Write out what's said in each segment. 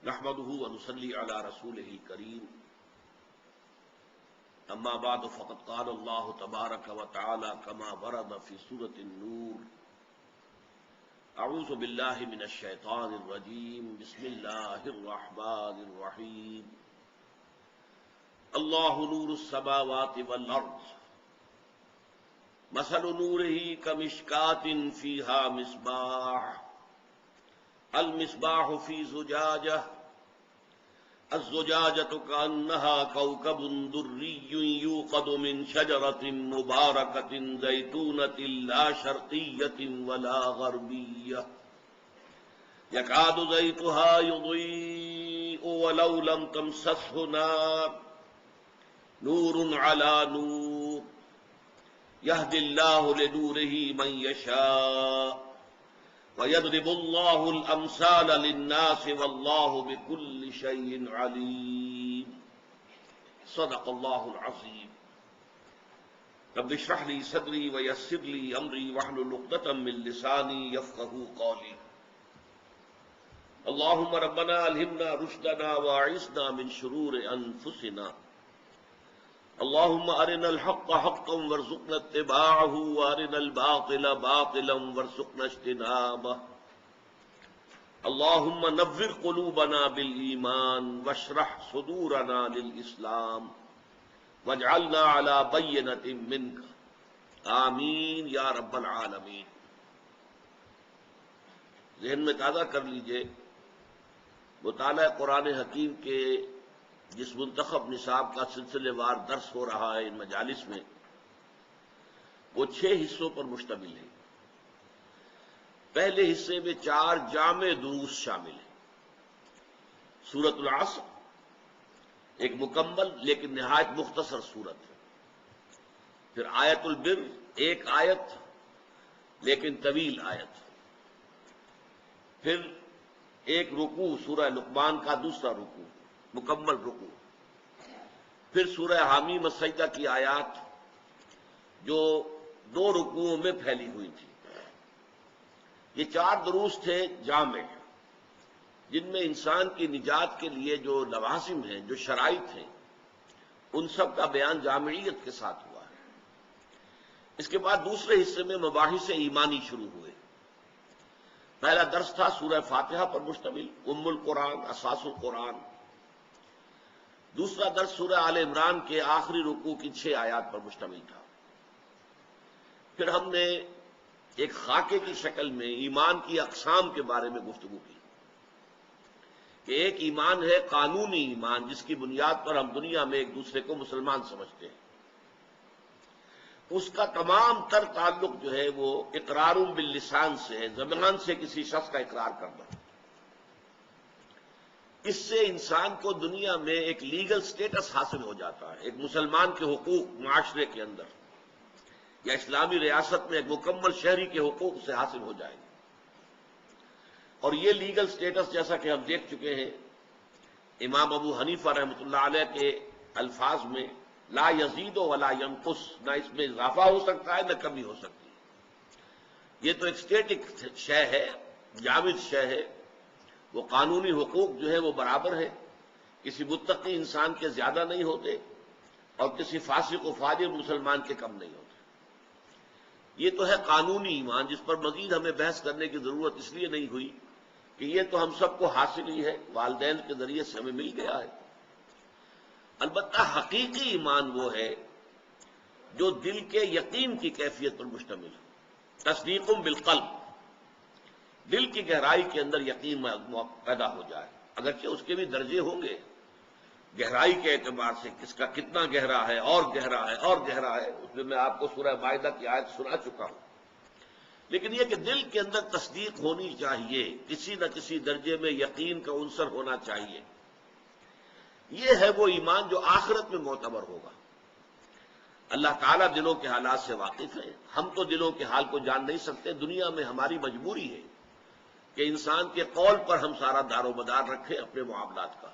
نحمده ونصلي على رسوله الكريم اما بعد فقد قال الله تبارك وتعالى كما ورد في سورة النور اعوذ بالله من الشيطان الرجيم بسم الله الرحمن الرحيم الله نور السماوات والارض مثل نوره كمشكاة فيها مصباح المصباح في زجاجة الزجاجة كأنها كوكب دري يوقد من شجرة مباركة زيتونة لا شرقية ولا غربية يكاد زيتها يضيء ولو لم تمسسه نار نور على نور يهدي الله لنوره من يشاء وَيَضْرِبُ اللَّهُ الْأَمْثَالَ لِلنَّاسِ وَاللَّهُ بِكُلِّ شَيْءٍ عَلِيمٌ صدق اللہ العظیم رب اشرح لي صدری ويسر لي امری واحلل عقدۃ من لسانی یفقهوا قولی اللهم ربنا الہمنا رشدنا واعصمنا من شرور انفسنا اللهم ارنا الحق حقا وارزقنا اتباعه وارنا الباطل باطلا وارزقنا اجتنابه اللهم نور قلوبنا بالایمان واشرح صدورنا للاسلام واجعلنا على بینۃ منك آمین یا رب العالمین۔ ذہن میں تازہ کر لیجئے مطالعہ قرآن حکیم کے جس منتخب نصاب کا سلسلے وار درس ہو رہا ہے ان مجالس میں، وہ 6 حصوں پر مشتمل ہے۔ پہلے حصے میں 4 جامع دروس شامل ہیں۔ سورۃ العصر ایک مکمل لیکن نہایت مختصر سورت ہے، پھر آیت البر ایک آیت لیکن طویل آیت، پھر ایک رکوع سورہ لقمان کا دوسرا رکوع مکمل رکوع، پھر سورہ حامیم السجدہ کی آیات جو 2 رکوعوں میں پھیلی ہوئی تھی۔ یہ 4 دروس تھے جامع، جن میں انسان کی نجات کے لیے جو لوازم ہیں، جو شرائط ہیں، ان سب کا بیان جامعیت کے ساتھ ہوا ہے۔ اس کے بعد دوسرے حصے میں مباحث ایمانی شروع ہوئے۔ پہلا درس تھا سورہ فاتحہ پر مشتمل، ام القرآن، اساس القرآن۔ دوسرا درس سورہ آل عمران کے آخری رکوع کی 6 آیات پر مشتمل تھا۔ پھر ہم نے ایک خاکے کی شکل میں ایمان کی اقسام کے بارے میں گفتگو کی کہ ایک ایمان ہے قانونی ایمان، جس کی بنیاد پر ہم دنیا میں ایک دوسرے کو مسلمان سمجھتے ہیں۔ اس کا تمام تر تعلق جو ہے وہ اقرار باللسان سے ہے، زبان سے کسی شخص کا اقرار کرنا۔ اس سے انسان کو دنیا میں ایک لیگل سٹیٹس حاصل ہو جاتا ہے، ایک مسلمان کے حقوق معاشرے کے اندر یا اسلامی ریاست میں ایک مکمل شہری کے حقوق سے حاصل ہو جائے گا۔ اور یہ لیگل سٹیٹس جیسا کہ ہم دیکھ چکے ہیں امام ابو حنیفہ رحمۃ اللہ علیہ کے الفاظ میں، لا یزید ولا ینقص، نہ اس میں اضافہ ہو سکتا ہے نہ کمی ہو سکتی ہے۔ یہ تو ایک اسٹیٹک شے ہے، جامد شے ہے۔ وہ قانونی حقوق جو ہے وہ برابر ہے، کسی متقی انسان کے زیادہ نہیں ہوتے اور کسی فاسق و فاجر مسلمان کے کم نہیں ہوتے۔ یہ تو ہے قانونی ایمان، جس پر مزید ہمیں بحث کرنے کی ضرورت اس لیے نہیں ہوئی کہ یہ تو ہم سب کو حاصل ہی ہے، والدین کے ذریعے سے ہمیں مل گیا ہے۔ البتہ حقیقی ایمان وہ ہے جو دل کے یقین کی کیفیت پر مشتمل ہے، تصدیق بالقلب، دل کی گہرائی کے اندر یقین پیدا ہو جائے۔ اگرچہ اس کے بھی درجے ہوں گے گہرائی کے اعتبار سے، کس کا کتنا گہرا ہے اور گہرا ہے اور گہرا ہے، اس میں آپ کو سورہ مائدہ کی آیت سنا چکا ہوں۔ لیکن یہ کہ دل کے اندر تصدیق ہونی چاہیے، کسی نہ کسی درجے میں یقین کا عنصر ہونا چاہیے۔ یہ ہے وہ ایمان جو آخرت میں معتبر ہوگا۔ اللہ تعالیٰ دلوں کے حالات سے واقف ہے، ہم تو دلوں کے حال کو جان نہیں سکتے۔ دنیا میں ہماری مجبوری ہے کہ انسان کے قول پر ہم سارا دار و مدار رکھیں اپنے معاملات کا۔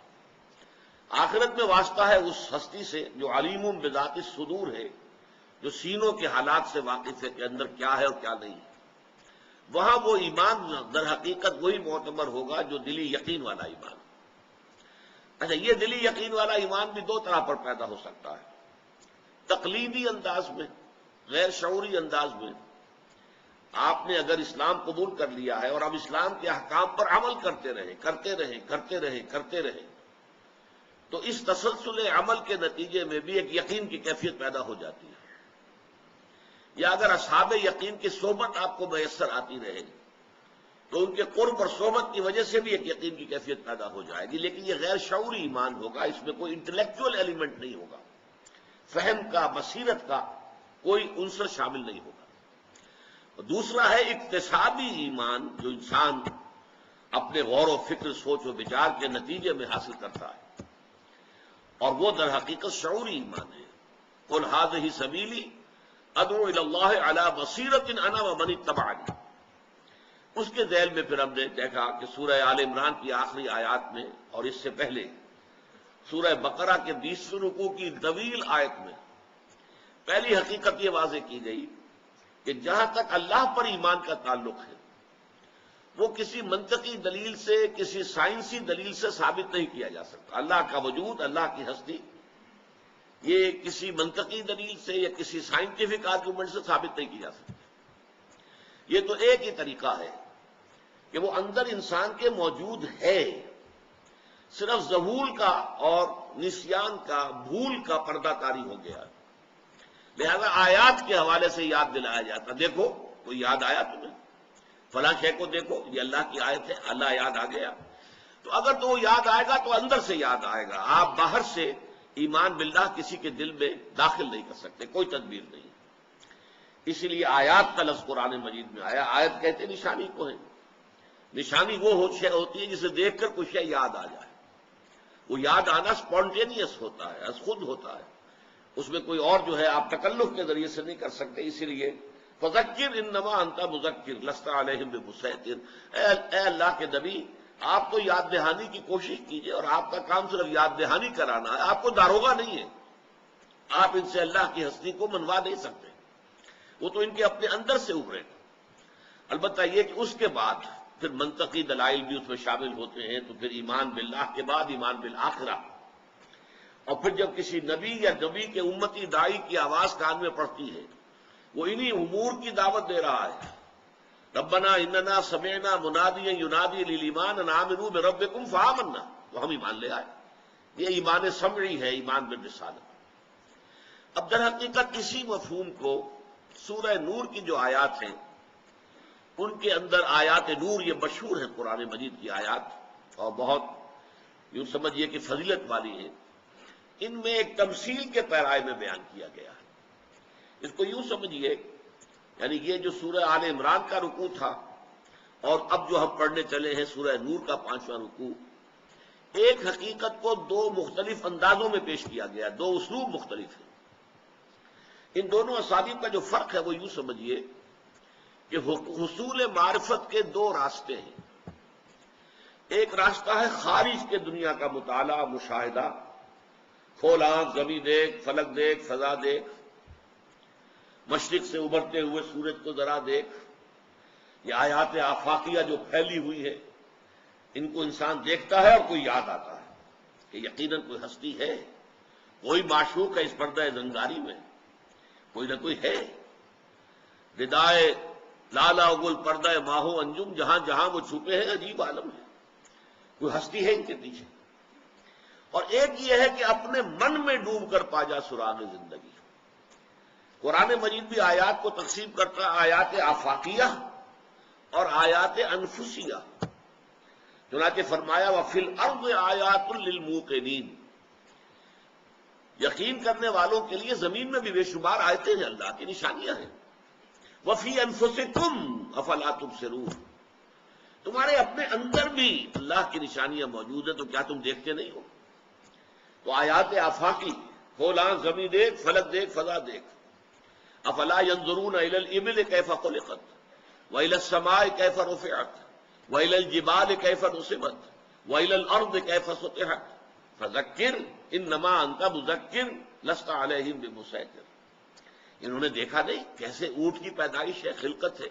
آخرت میں واسطہ ہے اس ہستی سے جو علیم بذات الصدور ہے، جو سینوں کے حالات سے واقف ہے کہ اندر کیا ہے اور کیا نہیں ہے۔ وہاں وہ ایمان در حقیقت وہی معتبر ہوگا جو دلی یقین والا ایمان۔ اچھا، یہ دلی یقین والا ایمان بھی دو طرح پر پیدا ہو سکتا ہے، تقلیدی انداز میں، غیر شعوری انداز میں۔ آپ نے اگر اسلام قبول کر لیا ہے اور اب اسلام کے احکام پر عمل کرتے رہیں تو اس تسلسل عمل کے نتیجے میں بھی ایک یقین کی کیفیت پیدا ہو جاتی ہے۔ یا اگر اصحاب یقین کی صحبت آپ کو میسر آتی رہے تو ان کے قرب اور صحبت کی وجہ سے بھی ایک یقین کی کیفیت پیدا ہو جائے گی، لیکن یہ غیر شعوری ایمان ہوگا، اس میں کوئی انٹلیکچوئل ایلیمنٹ نہیں ہوگا، فہم کا، بصیرت کا کوئی عنصر شامل نہیں ہوگا۔ دوسرا ہے اکتسابی ایمان، جو انسان اپنے غور و فکر، سوچ و بچار کے نتیجے میں حاصل کرتا ہے، اور وہ در حقیقت شعوری ایمان ہے۔ قل ھذہ سبیلی ادعو الی اللہ علی بصیرۃ انا ومن اتبعنی۔ اس کے ذیل میں پھر ہم نے دیکھا کہ سورہ آل عمران کی آخری آیات میں اور اس سے پہلے سورہ بقرہ کے 20ویں رکوع کی طویل آیت میں پہلی حقیقت یہ واضح کی گئی کہ جہاں تک اللہ پر ایمان کا تعلق ہے وہ کسی منطقی دلیل سے، کسی سائنسی دلیل سے ثابت نہیں کیا جا سکتا۔ اللہ کا وجود، اللہ کی ہستی، یہ کسی منطقی دلیل سے یا کسی سائنٹیفک آرگومنٹ سے ثابت نہیں کی جا سکتی۔ یہ تو ایک ہی طریقہ ہے کہ وہ اندر انسان کے موجود ہے، صرف ذہول کا اور نسیان کا، بھول کا پردہ کاری ہو گیا، لہذا آیات کے حوالے سے یاد دلایا جاتا، دیکھو کوئی یاد آیا تمہیں، فلاں شے کو دیکھو، یہ اللہ کی آیت ہے، اللہ یاد آ گیا۔ تو اگر تو وہ یاد آئے گا تو اندر سے یاد آئے گا، آپ باہر سے ایمان باللہ کسی کے دل میں داخل نہیں کر سکتے، کوئی تدبیر نہیں۔ اسی لیے آیات کا لفظ قرآن مجید میں آیا، آیت کہتے نشانی کو ہے۔ نشانی وہ شے ہوتی ہے جسے دیکھ کر کوئی شے یاد آ جائے، وہ یاد آنا سپونٹینیس ہوتا ہے، از خود ہوتا ہے، اس میں کوئی اور جو ہے آپ تکلف کے ذریعے سے نہیں کر سکتے۔ اسی لیے فذکر انما انت مذکر لست علیہم بمسیطر، اے اللہ کے نبی آپ تو یاد دہانی کی کوشش کیجئے، اور آپ کا کام صرف یاد دہانی کرانا ہے، آپ کو داروغہ نہیں ہے، آپ ان سے اللہ کی ہستی کو منوا نہیں سکتے، وہ تو ان کے اپنے اندر سے ابھرے گا۔ البتہ یہ کہ اس کے بعد پھر منطقی دلائل بھی اس میں شامل ہوتے ہیں، تو پھر ایمان باللہ کے بعد ایمان بالآخرہ، اور پھر جب کسی نبی یا نبی کے امتی داعی کی آواز کان میں پڑتی ہے، وہ انہی امور کی دعوت دے رہا ہے، ربنا اننا سمعنا منادیا ینادی للایمان ان آمنوا بربکم فآمنا، تو ہم ایمان لے آئے۔ یہ ایمان سمعی ہے، ایمان بالرسالہ۔ اب در حقیقت اسی مفہوم کو سورہ نور کی جو آیات ہیں ان کے اندر، آیات نور یہ مشہور ہے قرآن مجید کی آیات، اور بہت یوں سمجھیے کہ فضیلت والی ہے، ان میں ایک تمثیل کے پیرائے میں بیان کیا گیا ہے۔ اس کو یوں سمجھیے، یعنی یہ جو سورہ آل عمران کا رکوع تھا اور اب جو ہم پڑھنے چلے ہیں سورہ نور کا 5واں رکوع، ایک حقیقت کو دو مختلف اندازوں میں پیش کیا گیا، دو اسلوب مختلف ہیں۔ ان دونوں اسالیب کا جو فرق ہے وہ یوں سمجھیے کہ حصول معرفت کے دو راستے ہیں۔ ایک راستہ ہے خارج کے دنیا کا مطالعہ، مشاہدہ، کھول آنکھ، زمین دیکھ، فلک دیکھ، فضا دیکھ، مشرق سے ابھرتے ہوئے سورج کو ذرا دیکھ، یہ آیات آفاقیہ جو پھیلی ہوئی ہے، ان کو انسان دیکھتا ہے اور کوئی یاد آتا ہے کہ یقیناً کوئی ہستی ہے، کوئی معشوق ہے اس پردہ زنگاری میں، کوئی نہ کوئی ہے، ردائے لالا گل پردہ ماہو انجم، جہاں جہاں وہ چھپے ہیں عجیب عالم ہے، کوئی ہستی ہے ان کے پیچھے۔ اور ایک یہ ہے کہ اپنے من میں ڈوب کر پا جا سراغ زندگی۔ قرآن مجید بھی آیات کو تقسیم کرتا ہے آیات آفاقیہ اور آیات انفسیہ، چنانچہ فرمایا وَفِي الْأَرْضِ آیَاتٌ لِّلْمُوقِنِينَ، یقین کرنے والوں کے لیے زمین میں بھی بے شمار آیتیں ہیں، اللہ کی نشانیاں ہیں۔ وَفِي أَنفُسِكُمْ أَفَلَا تُبْصِرُونَ، تمہارے اپنے اندر بھی اللہ کی نشانیاں موجود ہیں، تو کیا تم دیکھتے نہیں ہو؟ تو آیات آفاقی، کھول آنکھ، زمین دیکھ، فلک دیکھ، فضا دیکھ۔ افلا ينظرون الى الابل كيف خلقت والى السماء كيف رفعت والى الجبال كيف نصبت والى الارض كيف سطحت فذكر انما انت مذكر لست عليهم بمسيطر۔ انہوں نے دیکھا نہیں کیسے اونٹ کی پیدائش ہے، خلقت ہے،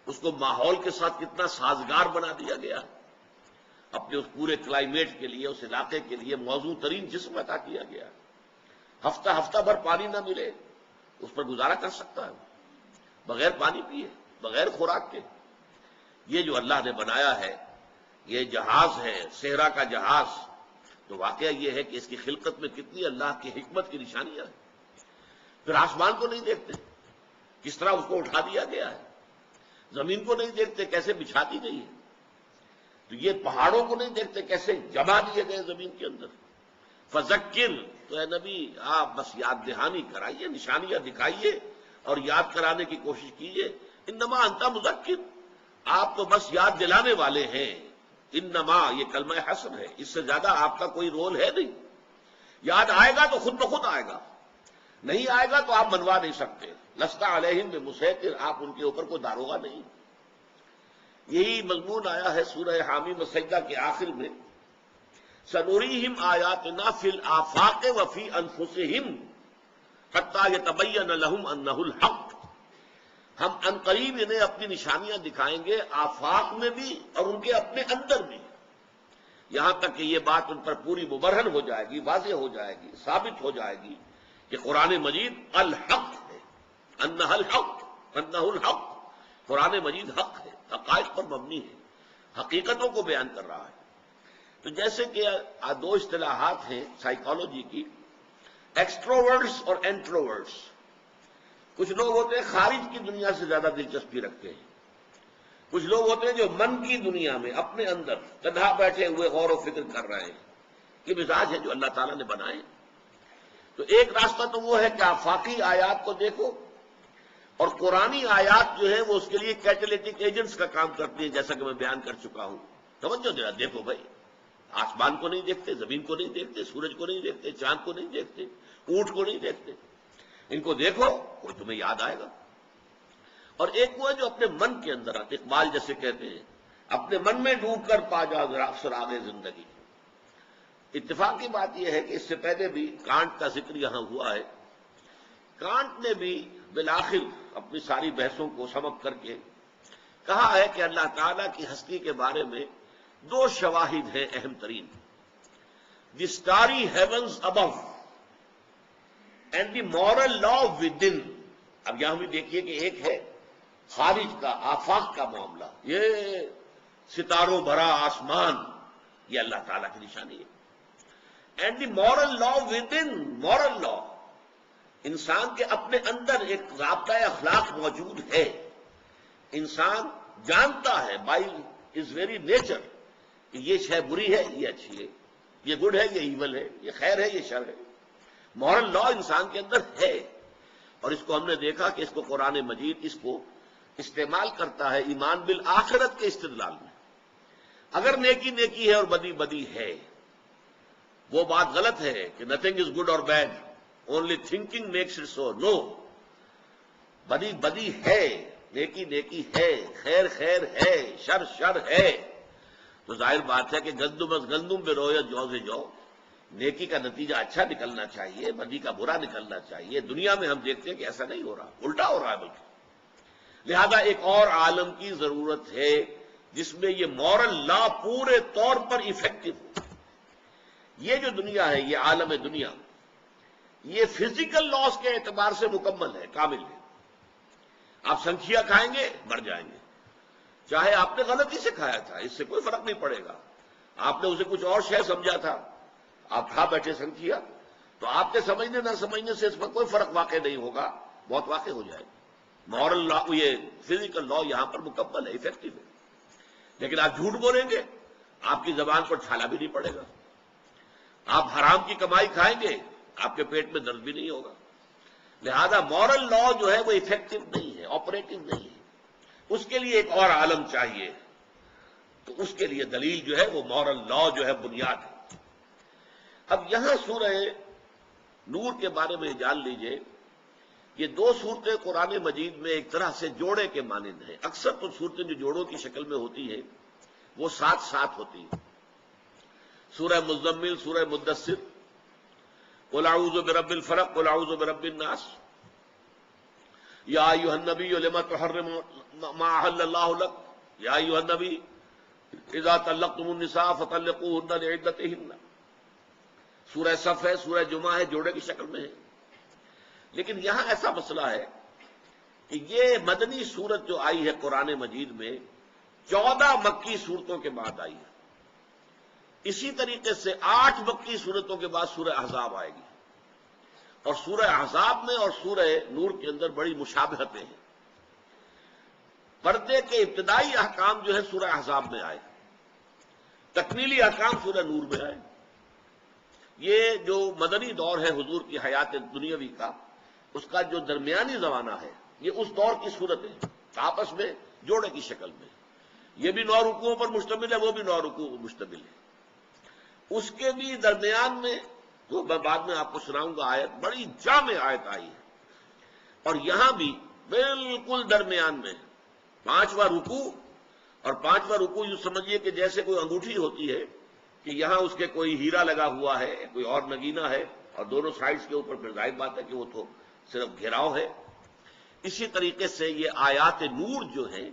اس کو ماحول کے ساتھ کتنا سازگار بنا دیا گیا، اپنے اس پورے کلائمیٹ کے لیے، اس علاقے کے لیے موزوں ترین جسم عطا کیا گیا. ہفتہ ہفتہ بھر پانی نہ ملے اس پر گزارا کر سکتا ہے بغیر پانی پیے، بغیر خوراک کے. یہ جو اللہ نے بنایا ہے یہ جہاز ہے، صحرا کا جہاز، تو واقعہ یہ ہے کہ اس کی خلقت میں کتنی اللہ کی حکمت کی نشانیاں ہیں. پھر آسمان کو نہیں دیکھتے کس طرح اس کو اٹھا دیا گیا ہے، زمین کو نہیں دیکھتے کیسے بچھا دی گئی ہے، تو یہ پہاڑوں کو نہیں دیکھتے کیسے جما دیے گئے زمین کے اندر. فذکر، تو اے نبی آپ بس یاد دہانی کرائیے، نشانیاں دکھائیے اور یاد کرانے کی کوشش کیجیے. انما انت مذکر، آپ تو بس یاد دلانے والے ہیں. انما یہ کلمہ حسر ہے، اس سے زیادہ آپ کا کوئی رول ہے نہیں. یاد آئے گا تو خود بخود آئے گا، نہیں آئے گا تو آپ منوا نہیں سکتے. لست علیہم بمسیطر، آپ ان کے اوپر کوئی داروغہ نہیں. یہی مضمون آیا ہے سورہ حامیم سجدہ کے آخر میں، سنوریہم آیاتنا فی الآفاق وفی انفسہم حتی یتبین لہم انہ الحق. ہم عنقریب انہیں اپنی نشانیاں دکھائیں گے آفاق میں بھی اور ان کے اپنے اندر بھی، یہاں تک کہ یہ بات ان پر پوری مبرہن ہو جائے گی، واضح ہو جائے گی، ثابت ہو جائے گی کہ قرآن مجید الحق ہے. انہ الحق، انہ الحق، قرآن مجید حق ہے، حقائق پر مبنی ہے، حقیقتوں کو بیان کر رہا ہے. تو جیسے کہ دو اصطلاحات ہیں سائیکالوجی کی، ایکسٹروورٹس اور انٹروورٹس. کچھ لوگ ہوتے ہیں خارج کی دنیا سے زیادہ دلچسپی رکھتے ہیں، کچھ لوگ ہوتے ہیں جو من کی دنیا میں اپنے اندر تنہا بیٹھے ہوئے غور و فکر کر رہے ہیں. کہ مزاج ہے جو اللہ تعالیٰ نے بنائے. تو ایک راستہ تو وہ ہے کہ آفاقی آیات کو دیکھو، اور قرآنی آیات جو ہے وہ اس کے لیے کیٹلیٹک ایجنٹس کا کام کرتی ہیں، جیسا کہ میں بیان کر چکا ہوں. توجہ دینا، دیکھو بھائی، آسمان کو نہیں دیکھتے، زمین کو نہیں دیکھتے، سورج کو نہیں دیکھتے، چاند کو نہیں دیکھتے، اونٹ کو نہیں دیکھتے، ان کو دیکھو کوئی تمہیں یاد آئے گا. اور ایک وہ ہے جو اپنے من کے اندر، اقبال جیسے کہتے ہیں، اپنے من میں ڈوب کر پا جا سراغ زندگی. اتفاق کی بات یہ ہے کہ اس سے پہلے بھی کانٹ کا ذکر یہاں ہوا ہے. کانٹ نے بھی بالآخر اپنی ساری بحثوں کو سمپ کر کے کہا ہے کہ اللہ تعالیٰ کی ہستی کے بارے میں دو شواہد ہیں اہم ترین، the starry heavens above and the moral law within. اب یہاں بھی دیکھیے کہ ایک ہے خارج کا، آفاق کا معاملہ، یہ ستاروں بھرا آسمان، یہ اللہ تعالیٰ کی نشانی ہے. And the moral law within, moral law, انسان کے اپنے اندر ایک ضابطۂ اخلاق موجود ہے. انسان جانتا ہے بائی از ویری نیچر کہ یہ شے بری ہے، یہ اچھی ہے، یہ گڈ ہے، یہ ایول ہے، یہ خیر ہے، یہ شر ہے. مورل لا انسان کے اندر ہے، اور اس کو ہم نے دیکھا کہ اس کو قرآن مجید اس کو استعمال کرتا ہے ایمان بالآخرت کے استدلال میں. اگر نیکی نیکی ہے اور بدی بدی ہے، وہ بات غلط ہے کہ نتھنگ از گڈ اور bad, only thinking makes it so. No, بدی بدی ہے، نیکی نیکی ہے، خیر خیر ہے، شر شر ہے. تو ظاہر بات ہے کہ گندم از گندم بے رویت جو سے جو، نیکی کا نتیجہ اچھا نکلنا چاہیے، بدی کا برا نکلنا چاہیے. دنیا میں ہم دیکھتے ہیں کہ ایسا نہیں ہو رہا، الٹا ہو رہا ہے بلکہ. لہذا ایک اور عالم کی ضرورت ہے جس میں یہ مورل لا پورے طور پر ایفیکٹو ہو. یہ جو دنیا ہے، یہ عالم دنیا، یہ فزیکل لاز کے اعتبار سے مکمل ہے، کامل ہے. آپ سنکھیا کھائیں گے مر جائیں گے، چاہے آپ نے غلطی سے کھایا تھا، اس سے کوئی فرق نہیں پڑے گا. آپ نے اسے کچھ اور شے سمجھا تھا، آپ کھا بیٹھے سنکھیا، تو آپ کے سمجھنے نہ سمجھنے سے اس پر کوئی فرق واقع نہیں ہوگا، بہت واقع ہو جائے گا. مورل لا، یہ فزیکل لا یہاں پر مکمل ہے، ایفیکٹو ہے. لیکن آپ جھوٹ بولیں گے، آپ کی زبان پر چھالا بھی نہیں پڑے گا. آپ حرام کی کمائی کھائیں گے، آپ کے پیٹ میں درد بھی نہیں ہوگا. لہذا مورل لا جو ہے وہ ایفیکٹو نہیں ہے، آپریٹو نہیں ہے. اس کے لیے ایک اور عالم چاہیے. تو اس کے لیے دلیل جو ہے وہ مورل لا جو ہے بنیاد ہے. اب یہاں سورہ نور کے بارے میں جان لیجئے، یہ دو صورتیں قرآن مجید میں ایک طرح سے جوڑے کے مانند ہیں. اکثر تو صورتیں جو جوڑوں کی شکل میں ہوتی ہیں وہ ساتھ ساتھ ہوتی ہیں. سورہ مزمل، سورہ مدثر، قل اعوذ برب الفلق، قل اعوذ برب الناس، یا ایھا النبی لم تحرم ما احل اللہ لک، یا ایھا النبی اذا طلقتم النساء فطلقوهن لعدتهن، سورہ صف ہے، سورہ جمعہ ہے، جوڑے کی شکل میں ہے. لیکن یہاں ایسا مسئلہ ہے کہ یہ مدنی سورت جو آئی ہے قرآن مجید میں 14 مکی صورتوں کے بعد آئی ہے. اسی طریقے سے 8 مکی صورتوں کے بعد سورہ احزاب آئے گی، اور سورہ احزاب میں اور سورہ نور کے اندر بڑی مشابہتیں ہیں. پردے کے ابتدائی احکام جو ہے سورہ احزاب میں آئے، تکمیلی احکام سورہ نور میں آئے. یہ جو مدنی دور ہے حضور کی حیات دنیاوی کا، اس کا جو درمیانی زمانہ ہے، یہ اس دور کی صورتیں آپس میں جوڑے کی شکل میں. یہ بھی 9 رکوعوں پر مشتمل ہے، وہ بھی 9 رکوعوں پر مشتمل ہے. اس کے بھی درمیان میں جو میں بعد میں آپ کو سناؤں گا آیت، بڑی جامع آیت آئی ہے. اور یہاں بھی بالکل درمیان میں 5واں رکوع، اور 5واں رکوع یوں سمجھیے کہ جیسے کوئی انگوٹھی ہوتی ہے کہ یہاں اس کے کوئی ہیرا لگا ہوا ہے، کوئی اور نگینہ ہے، اور دونوں سائڈز کے اوپر پھر ظاہر بات ہے کہ وہ تو صرف گھیراؤ ہے. اسی طریقے سے یہ آیات نور جو ہیں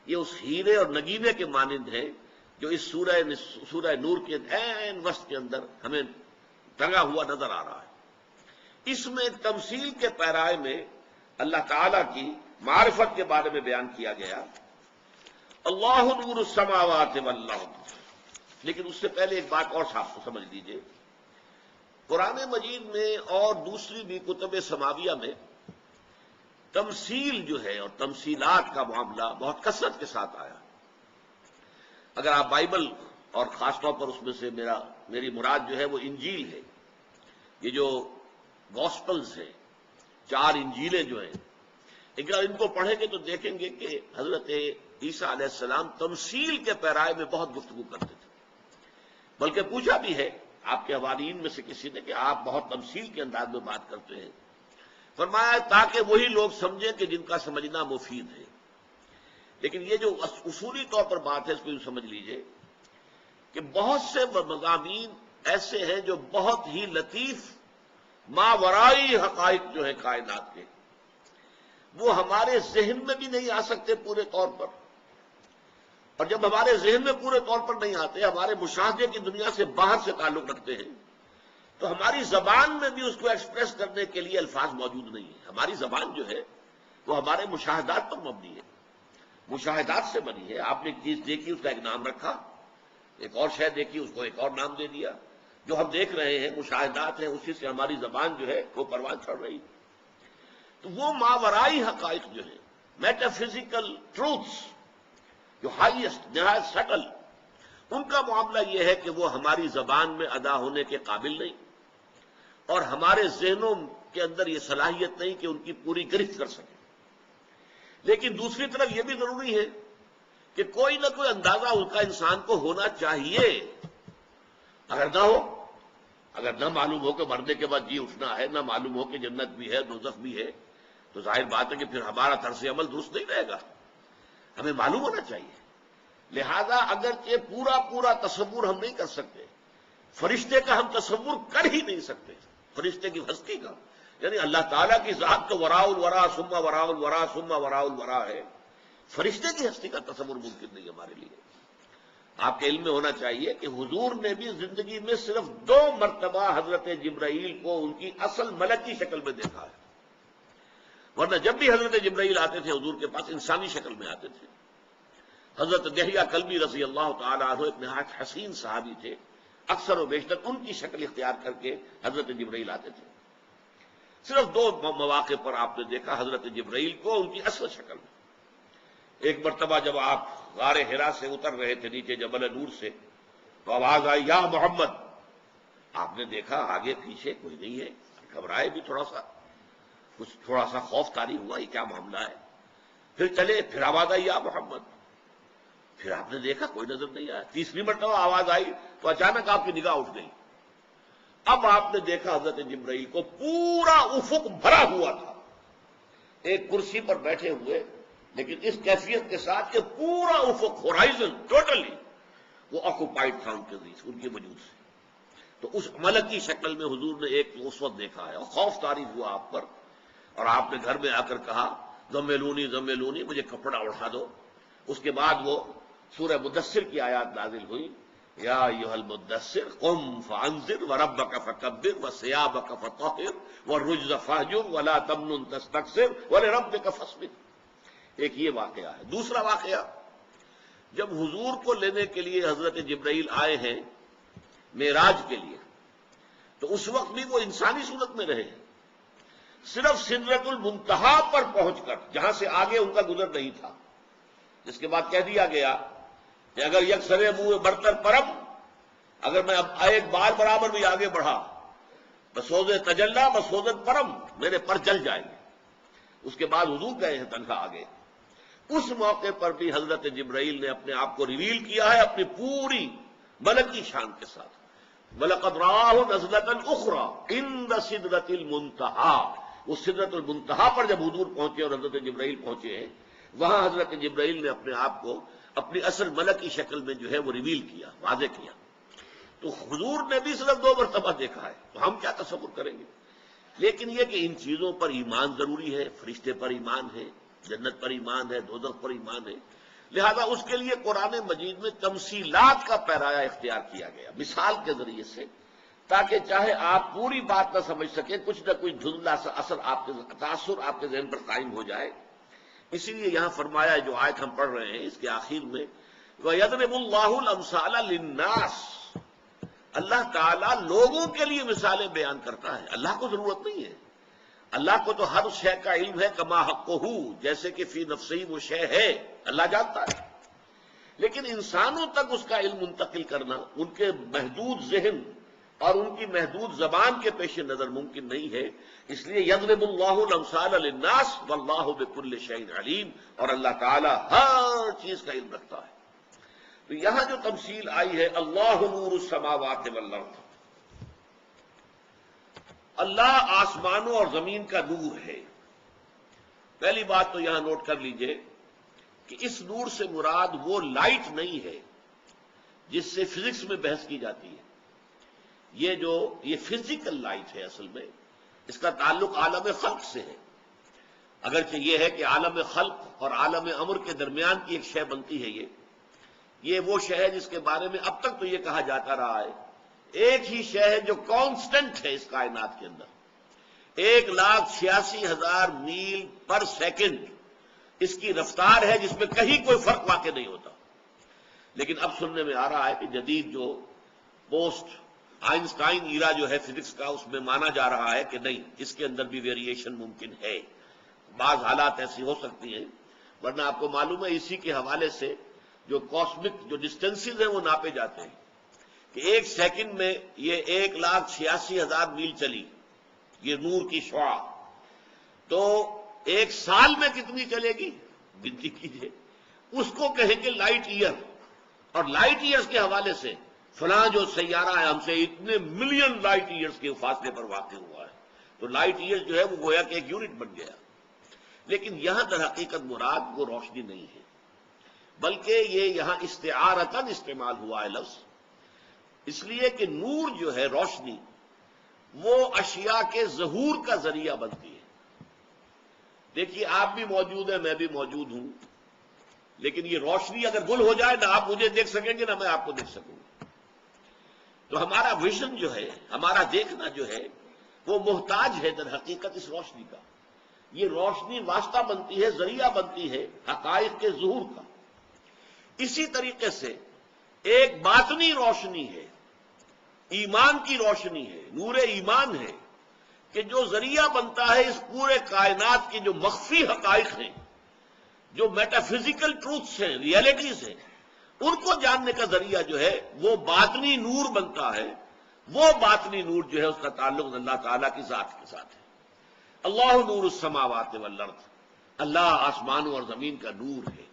یہ اس ہیرے اور نگینے کے مانند ہیں جو اس سورہ نور کے عین وسط کے اندر ہمیں ٹنگا ہوا نظر آ رہا ہے. اس میں تمثیل کے پیرائے میں اللہ تعالی کی معرفت کے بارے میں بیان کیا گیا، اللہ نور السماوات والارض. لیکن اس سے پہلے ایک بات اور صاف سمجھ لیجئے، قرآن مجید میں اور دوسری بھی کتب سماویہ میں تمثیل جو ہے اور تمثیلات کا معاملہ بہت کثرت کے ساتھ آیا. اگر آپ بائبل، اور خاص طور پر اس میں سے میری مراد جو ہے وہ انجیل ہے، یہ جو گاسپلز ہیں، 4 انجیلیں جو ہیں، اگر ان کو پڑھیں گے تو دیکھیں گے کہ حضرت عیسیٰ علیہ السلام تمثیل کے پیرائے میں بہت گفتگو کرتے تھے. بلکہ پوچھا بھی ہے آپ کے حوارین میں سے کسی نے کہ آپ بہت تمثیل کے انداز میں بات کرتے ہیں. فرمایا تاکہ وہی لوگ سمجھیں کہ جن کا سمجھنا مفید ہے. لیکن یہ جو اصولی طور پر بات ہے اس کو سمجھ لیجئے کہ بہت سے مضامین ایسے ہیں جو بہت ہی لطیف ماورائی حقائق جو ہیں کائنات کے، وہ ہمارے ذہن میں بھی نہیں آ سکتے پورے طور پر. اور جب ہمارے ذہن میں پورے طور پر نہیں آتے، ہمارے مشاہدے کی دنیا سے باہر سے تعلق رکھتے ہیں، تو ہماری زبان میں بھی اس کو ایکسپریس کرنے کے لیے الفاظ موجود نہیں ہیں. ہماری زبان جو ہے وہ ہمارے مشاہدات پر مبنی ہے، مشاہدات سے بنی ہے. آپ نے ایک چیز دیکھی، اس کا ایک نام رکھا، ایک اور شے دیکھی، اس کو ایک اور نام دے دیا. جو ہم دیکھ رہے ہیں مشاہدات ہیں، اسی سے ہماری زبان جو ہے وہ پرواز چڑھ رہی. تو وہ ماورائی حقائق جو ہیں، میٹا فزیکل ٹروتھس، جو ہائیسٹ، نہایت سٹل، ان کا معاملہ یہ ہے کہ وہ ہماری زبان میں ادا ہونے کے قابل نہیں، اور ہمارے ذہنوں کے اندر یہ صلاحیت نہیں کہ ان کی پوری گرفت کر سکیں. لیکن دوسری طرف یہ بھی ضروری ہے کہ کوئی نہ کوئی اندازہ ان کا انسان کو ہونا چاہیے. اگر نہ ہو، اگر نہ معلوم ہو کہ مرنے کے بعد جی اٹھنا ہے، نہ معلوم ہو کہ جنت بھی ہے، دوزخ بھی ہے، تو ظاہر بات ہے کہ پھر ہمارا طرز عمل درست نہیں رہے گا. ہمیں معلوم ہونا چاہیے. لہذا اگرچہ پورا تصور ہم نہیں کر سکتے، فرشتے کا ہم تصور کر ہی نہیں سکتے، فرشتے کی ہستی کا، یعنی اللہ تعالیٰ کی ذات تو وراء الورا ثم وراء الورا ثم وراء الورا ہے، فرشتے کی ہستی کا تصور ممکن نہیں ہمارے لیے. آپ کے علم میں ہونا چاہیے کہ حضور نے بھی زندگی میں صرف 2 مرتبہ حضرت جبرائیل کو ان کی اصل ملک کی شکل میں دیکھا ہے، ورنہ جب بھی حضرت جبرائیل آتے تھے حضور کے پاس انسانی شکل میں آتے تھے. حضرت دحیہ کلبی رضی اللہ تعالیٰ عنہ ایک نہایت حسین صحابی تھے، اکثر و بیشتر ان کی شکل اختیار کر کے حضرت جبرائیل آتے تھے. صرف 2 مواقع پر آپ نے دیکھا حضرت جبرائیل کو ان کی اصل شکل میں. ایک مرتبہ جب آپ غار حرا سے اتر رہے تھے نیچے جبل نور سے، تو آواز آئی یا محمد. آپ نے دیکھا آگے پیچھے کوئی نہیں ہے، گھبرائے بھی تھوڑا سا خوف طاری ہوا، یہ کیا معاملہ ہے. پھر چلے، پھر آواز آئی یا محمد. پھر آپ نے دیکھا کوئی نظر نہیں آیا. تیسری مرتبہ آواز آئی تو اچانک آپ کی نگاہ اٹھ گئی. اب آپ نے دیکھا حضرت جبرائیل کو پورا افق بھرا ہوا تھا، ایک کرسی پر بیٹھے ہوئے، لیکن اس کیفیت کے ساتھ کہ پورا افق ہورائزن ٹوٹلی وہ آکوپائڈ تھا ان کے وجود سے. تو اس ملکی شکل میں حضور نے ایک اس وقت دیکھا ہے، اور خوف طاری ہوا آپ پر، اور آپ نے گھر میں آ کر کہا زملونی زملونی، مجھے کپڑا اٹھا دو. اس کے بعد وہ سورہ مدثر کی آیات نازل ہوئی، یا ایھا المدثر قم فانذر وربک فکبر وثیابک فطہر والرجز فاہجر ولا تمنن تستکثر ولربک فاصبر۔ ایک یہ واقعہ ہے۔ دوسرا واقعہ، جب حضور کو لینے کے لیے حضرت جبرائیل آئے ہیں معراج کے لیے، تو اس وقت بھی وہ انسانی صورت میں رہے، صرف سدرۃ المنتہا پر پہنچ کر، جہاں سے آگے ان کا گزر نہیں تھا، جس کے بعد کہہ دیا گیا کہ اگر یک سرے منہ برتر پرم، اگر میں اب ایک بار برابر بھی آگے بڑھا، بسوز تجلا بسوزت پرم، میرے پر جل جائیں گے۔ اس کے بعد حضور گئے ہیں تنہا آگے۔ اس موقع پر بھی حضرت جبرائیل نے اپنے آپ کو ریویل کیا ہے اپنی پوری ملکی شان کے ساتھ۔ وَلَقَدْ رَآهُ نَزْلَةً أُخْرَىٰ عِندَ سِدْرَةِ الْمُنتَهَىٰ۔ وہ سدرۃ المنتہا پر جب حضور پہنچے اور حضرت جبرائیل پہنچے ہیں، وہاں حضرت جبرائیل نے اپنے آپ کو اپنی اصل ملکی شکل میں جو ہے وہ ریویل کیا، واضح کیا۔ تو حضور نے بھی صرف 2 مرتبہ دیکھا ہے، تو ہم کیا تصور کریں گے؟ لیکن یہ کہ ان چیزوں پر ایمان ضروری ہے، فرشتے پر ایمان ہے، جنت پر ایمان ہے، دوزخ پر ایمان ہے، لہذا اس کے لیے قرآن مجید میں تمثیلات کا پیرایا اختیار کیا گیا، مثال کے ذریعے سے، تاکہ چاہے آپ پوری بات نہ سمجھ سکیں، کچھ نہ کچھ دھندلا سا اثر تاثر آپ کے ذہن پر قائم ہو جائے۔ اسی لیے یہاں فرمایا جو آیت ہم پڑھ رہے ہیں اس کے آخر میں، وَيَضْرِبُ اللَّهُ الْأَمْثَالَ لِلنَّاسِ، اللہ تعالیٰ لوگوں کے لیے مثالیں بیان کرتا ہے، اللہ کو ضرورت نہیں ہے۔ اللہ کو تو ہر شے کا علم ہے، کما حقہ، جیسے کہ فی نفسہ وہ شے ہے، اللہ جانتا ہے، لیکن انسانوں تک اس کا علم منتقل کرنا ان کے محدود ذہن اور ان کی محدود زبان کے پیش نظر ممکن نہیں ہے۔ اس لیے یضرب اللہ الامثال للناس واللہ بکل شیء علیم، اور اللہ تعالی ہر چیز کا علم رکھتا ہے۔ تو یہاں جو تمثیل آئی ہے، اللہ نور السماوات والارض، اللہ آسمانوں اور زمین کا نور ہے۔ پہلی بات تو یہاں نوٹ کر لیجئے کہ اس نور سے مراد وہ لائٹ نہیں ہے جس سے فزکس میں بحث کی جاتی ہے۔ یہ فزیکل لائٹ ہے، اصل میں اس کا تعلق عالم خلق سے ہے، اگرچہ یہ ہے کہ عالم خلق اور عالم امر کے درمیان کی ایک شے بنتی ہے۔ یہ وہ شے ہے جس کے بارے میں اب تک تو یہ کہا جاتا رہا ہے، ایک ہی شے ہے جو کانسٹنٹ ہے اس کائنات کے اندر، 1,86,000 میل پر سیکنڈ اس کی رفتار ہے، جس میں کہیں کوئی فرق واقع نہیں ہوتا۔ لیکن اب سننے میں آ رہا ہے کہ جدید جو پوسٹ آئنسٹائن ایرا جو ہے فزکس کا، اس میں مانا جا رہا ہے کہ نہیں، اس کے اندر بھی ویریشن ممکن ہے، بعض حالات ایسی ہو سکتی ہیں، ورنہ آپ کو معلوم ہے اسی کے حوالے سے جو کاسمک جو ڈسٹینسز ہیں وہ ناپے جاتے ہیں کہ 1 سیکنڈ میں یہ 1,86,000 میل چلی، یہ نور کی شعاع، تو 1 سال میں کتنی چلے گی گنتی کیجئے، اس کو کہیں گے لائٹ ایئر، اور لائٹ ایئرز کے حوالے سے فلاں جو سیارہ ہے ہم سے اتنے ملین لائٹ ایئرز کے فاصلے پر واقع ہوا ہے، تو لائٹ ایئر جو ہے وہ گویا کہ ایک یونٹ بن گیا۔ لیکن یہاں در حقیقت مراد وہ روشنی نہیں ہے، بلکہ یہ یہاں استعارتاً استعمال ہوا ہے لفظ، اس لیے کہ نور جو ہے، روشنی، وہ اشیاء کے ظہور کا ذریعہ بنتی ہے۔ دیکھیے آپ بھی موجود ہیں، میں بھی موجود ہوں، لیکن یہ روشنی اگر گل ہو جائے، نہ آپ مجھے دیکھ سکیں گے نہ میں آپ کو دیکھ سکوں گا۔ تو ہمارا ویژن جو ہے، ہمارا دیکھنا جو ہے، وہ محتاج ہے در حقیقت اس روشنی کا۔ یہ روشنی واسطہ بنتی ہے، ذریعہ بنتی ہے حقائق کے ظہور کا۔ اسی طریقے سے ایک باطنی روشنی ہے، ایمان کی روشنی ہے، نور ایمان ہے، کہ جو ذریعہ بنتا ہے اس پورے کائنات کی جو مخفی حقائق ہیں، جو میٹا فزیکل ٹروتھس ہیں، ریئلٹیز ہیں، ان کو جاننے کا ذریعہ جو ہے وہ باطنی نور بنتا ہے۔ وہ باطنی نور جو ہے اس کا تعلق اللہ تعالیٰ کی ذات کے ساتھ ہے۔ اللہ نور السماوات والارض، اللہ آسمانوں اور زمین کا نور ہے۔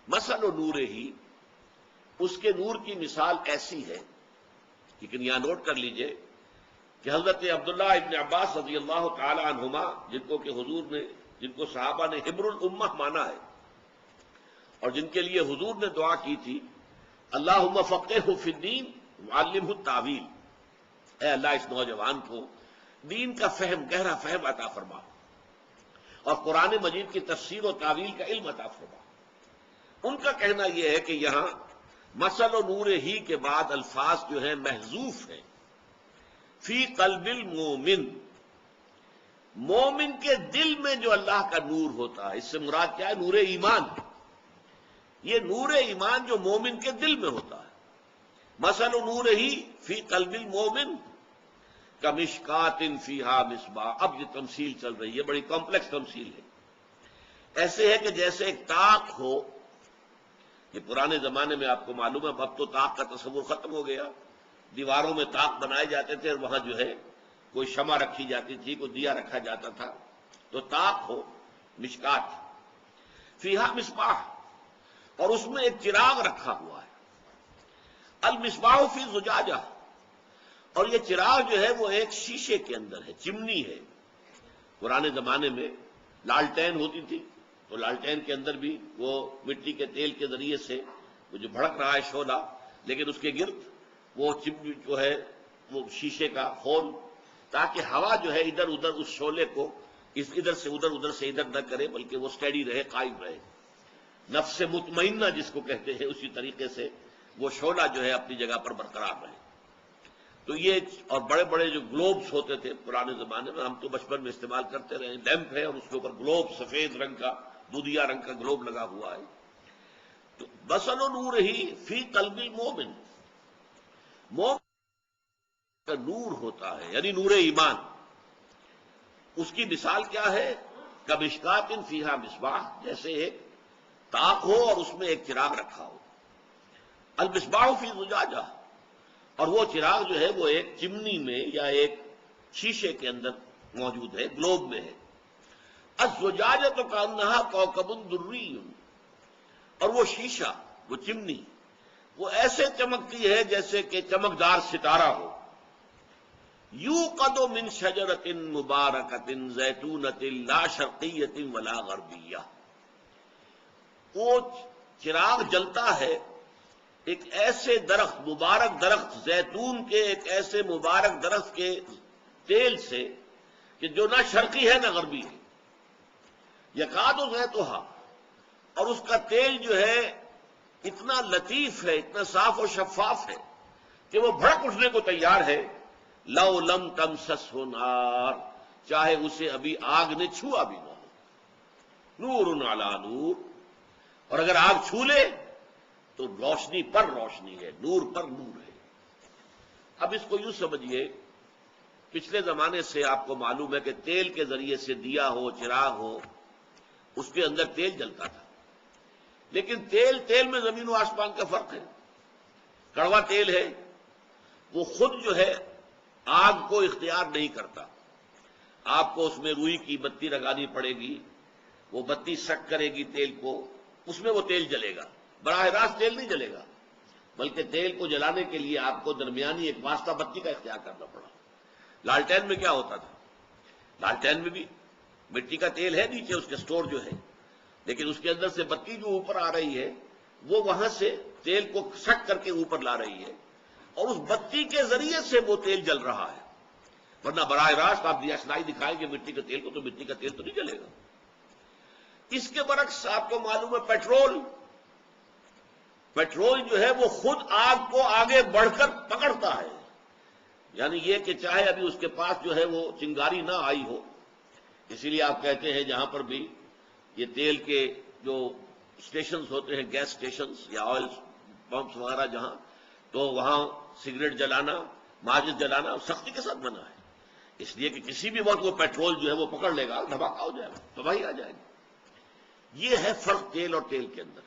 مثل نور ہی، اس کے نور کی مثال ایسی ہے، لیکن یہاں نوٹ کر لیجئے کہ حضرت عبداللہ ابن عباس رضی اللہ تعالی عنہما، جن کو صحابہ نے حبر الامہ مانا ہے، اور جن کے لیے حضور نے دعا کی تھی، اللہم فقہہ فی الدین وعلمہ التاویل، اے اللہ اس نوجوان کو دین کا فہم، گہرا فہم عطا فرما، اور قرآن مجید کی تفسیر و تعویل کا علم عطا فرما۔ ان کا کہنا یہ ہے کہ یہاں مثل و نور ہی کے بعد الفاظ جو ہیں محذوف ہیں. فی قلب المومن، مومن کے دل میں جو اللہ کا نور ہوتا ہے، اس سے مراد کیا ہے؟ نور ایمان. یہ نور ایمان جو مومن کے دل میں ہوتا ہے. مثل نور ہی فی قلب المومن کمشکات فیہا مصباح. اب یہ تمثیل چل رہی ہے، بڑی کمپلیکس تمثیل ہے. ایسے ہے کہ جیسے ایک طاق ہو. یہ پرانے زمانے میں آپ کو معلوم ہے، اب تو طاق کا تصور ختم ہو گیا. دیواروں میں طاق بنائے جاتے تھے اور وہاں جو ہے کوئی شمع رکھی جاتی تھی، کوئی دیا رکھا جاتا تھا. تو طاق ہو، مشکات فیہا مصباح، اور اس میں ایک چراغ رکھا ہوا ہے. المصباح فی زجاجہ، اور یہ چراغ جو ہے وہ ایک شیشے کے اندر ہے، چمنی ہے. پرانے زمانے میں لالٹین ہوتی تھی، تو لالٹین کے اندر بھی وہ مٹی کے تیل کے ذریعے سے وہ جو بھڑک رہا ہے شعلہ، لیکن اس کے گرد وہ چمنی جو ہے وہ شیشے کا خول، تاکہ ہوا جو ہے ادھر ادھر اس شعلے کو ادھر سے ادھر نہ کرے، بلکہ وہ سٹیڈی رہے، قائم رہے. نفس مطمئنہ جس کو کہتے ہیں، اسی طریقے سے وہ شعلہ جو ہے اپنی جگہ پر برقرار رہے. تو یہ اور بڑے بڑے جو گلوبس ہوتے تھے پرانے زمانے میں، ہم تو بچپن میں استعمال کرتے رہے. لیمپ ہے اور اس کے اوپر گلوب سفید رنگ کا، دودھیا رنگ کا گلوب لگا ہوا ہے. تو مثل نور ہی فی قلب المومن، مومن کا نور ہوتا ہے، یعنی نور ایمان. اس کی مثال کیا ہے؟ کمشکات فیہا مصباح، جیسے ایک طاق ہو اور اس میں ایک چراغ رکھا ہو. المصباح فی زجاجہ، اور وہ چراغ جو ہے وہ ایک چمنی میں یا ایک شیشے کے اندر موجود ہے، گلوب میں ہے. الزجاجۃ کأنہا کوکب دری، اور وہ شیشہ، وہ چمنی، وہ ایسے چمکتی ہے جیسے کہ چمکدار ستارہ ہو. یوقد من شجرۃ مبارکۃ زیتونۃ لا شرقیۃ ولا غربیہ. وہ چراغ جلتا ہے ایک ایسے درخت، مبارک درخت زیتون کے، ایک ایسے مبارک درخت کے تیل سے کہ جو نہ شرقی ہے نہ غربی ہے. یکاد زیتھا، اور اس کا تیل جو ہے اتنا لطیف ہے، اتنا صاف اور شفاف ہے کہ وہ بھڑک اٹھنے کو تیار ہے. لو لم تمسسہ نار، چاہے اسے ابھی آگ نے چھوا بھی نہ ہو. نور علی نور، اور اگر آگ چھو لے تو روشنی پر روشنی ہے، نور پر نور ہے. اب اس کو یوں سمجھیے، پچھلے زمانے سے آپ کو معلوم ہے کہ تیل کے ذریعے سے دیا ہو، چراغ ہو، اس کے اندر تیل جلتا تھا. لیکن تیل میں زمین و آسمان کا فرق ہے. کڑوا تیل ہے، وہ خود جو ہے آگ کو اختیار نہیں کرتا. آپ کو اس میں روئی کی بتی لگانی پڑے گی، وہ بتی سک کرے گی تیل کو، اس میں وہ تیل جلے گا. براہ راست تیل نہیں جلے گا، بلکہ تیل کو جلانے کے لیے آپ کو درمیانی ایک واسطہ بتی کا اختیار کرنا پڑا. لالٹین میں کیا ہوتا تھا؟ لالٹین میں بھی مٹی کا تیل ہے نیچے اس کے سٹور جو ہے، لیکن اس کے اندر سے بتی جو اوپر آ رہی ہے وہ وہاں سے تیل کو سک کر کے اوپر لا رہی ہے، اور اس بتی کے ذریعے سے وہ تیل جل رہا ہے. ورنہ براہ راست آپ دیا سنائی دکھائیں گے مٹی کے تیل کو تو مٹی کا تیل تو نہیں جلے گا. اس کے برعکس آپ کو معلوم ہے پیٹرول جو ہے وہ خود آگ کو آگے بڑھ کر پکڑتا ہے. یعنی یہ کہ چاہے ابھی اس کے پاس جو ہے وہ چنگاری نہ آئی ہو، اسی لیے آپ کہتے ہیں جہاں پر بھی یہ تیل کے جو اسٹیشنز ہوتے ہیں، گیس اسٹیشنز یا آئل پمپس وغیرہ جہاں، تو وہاں سگریٹ جلانا، ماچس جلانا سختی کے ساتھ منع ہے. اس لیے کہ کسی بھی وقت وہ پیٹرول جو ہے وہ پکڑ لے گا، دھماکہ ہو جائے گا، تباہی آ جائے گی. یہ ہے فرق تیل اور تیل کے اندر.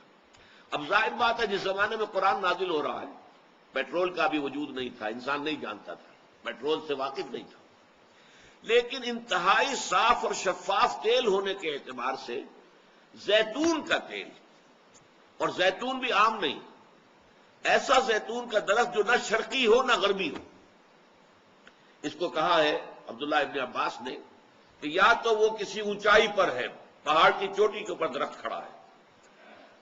اب ظاہر بات ہے جس زمانے میں قرآن نازل ہو رہا ہے پیٹرول کا بھی وجود نہیں تھا، انسان نہیں جانتا تھا، پیٹرول سے واقف نہیں تھا. لیکن انتہائی صاف اور شفاف تیل ہونے کے اعتبار سے زیتون کا تیل، اور زیتون بھی عام نہیں، ایسا زیتون کا درخت جو نہ شرقی ہو نہ غربی ہو. اس کو کہا ہے عبداللہ ابن عباس نے کہ یا تو وہ کسی اونچائی پر ہے، پہاڑ کی چوٹی کے اوپر درخت کھڑا ہے.